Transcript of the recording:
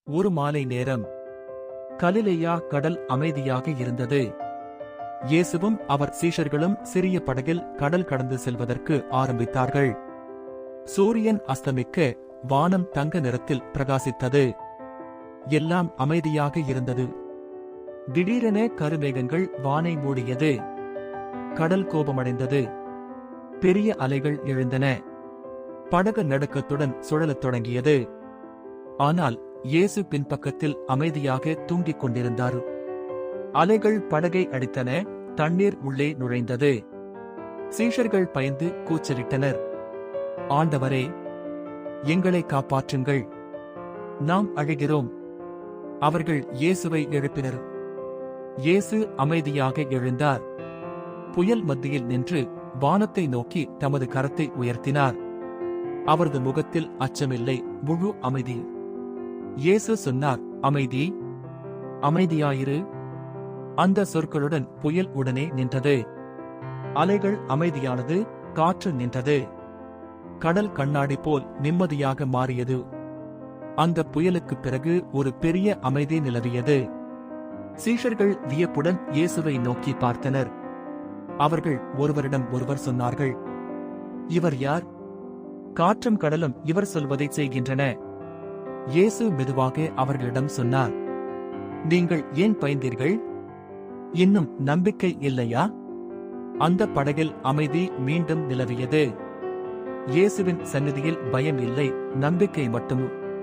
ஒரு மாலை நேரம். கலிலேயா கடல் அமைதியாக இருந்தது. இயேசுவும் அவர் சீஷர்களும் சிறிய படகில் கடல் கடந்து செல்வதற்கு ஆரம்பித்தார்கள். சூரியன் அஸ்தமிக்க வானம் தங்க நிறத்தில் பிரகாசித்தது. எல்லாம் அமைதியாக இருந்தது. திடீரென கருமேகங்கள் வானை மூடியது. கடல் கோபமடைந்தது. பெரிய அலைகள் எழுந்தன. படகு நடுக்கத்துடன் சுழலத் தொடங்கியது. ஆனால் இயேசு பின்பக்கத்தில் அமைதியாக தூங்கிக் கொண்டிருந்தார். அலைகள் படகை அடித்தன. தண்ணீர் உள்ளே நுழைந்தது. சீஷர்கள் பயந்து கூச்சலிட்டனர். ஆண்டவரே, எங்களை காப்பாற்றுங்கள், நாம் அழுகிறோம். அவர்கள் இயேசுவை எழுப்பினர். இயேசு அமைதியாக எழுந்தார். புயல் மத்தியில் நின்று வானத்தை நோக்கி தமது கரத்தை உயர்த்தினார். அவரது முகத்தில் அச்சமில்லை, முழு அமைதி. இயேசு சொன்னார், அமைதி, அமைதியாயிரு. அந்த சொற்களுடன் புயல் உடனே நின்றது. அலைகள் அமைதியானது. காற்று நின்றது. கடல் கண்ணாடி போல் நிம்மதியாக மாறியது. அந்த புயலுக்குப் பிறகு ஒரு பெரிய அமைதி நிலவியது. சீஷர்கள் வியப்புடன் இயேசுவை நோக்கி பார்த்தனர். அவர்கள் ஒருவரிடம் ஒருவர் சொன்னார்கள், இவர் யார்? காற்றும் கடலும் இவர் சொல்வதை செய்கின்றன. இயேசு மெதுவாக அவர்களிடம் சொன்னார், நீங்கள் ஏன் பயந்தீர்கள்? இன்னும் நம்பிக்கை இல்லையா? அந்த படகில் அமைதி மீண்டும் நிலவியது. இயேசுவின் சந்நிதியில் பயம் இல்லை, நம்பிக்கை மட்டும்.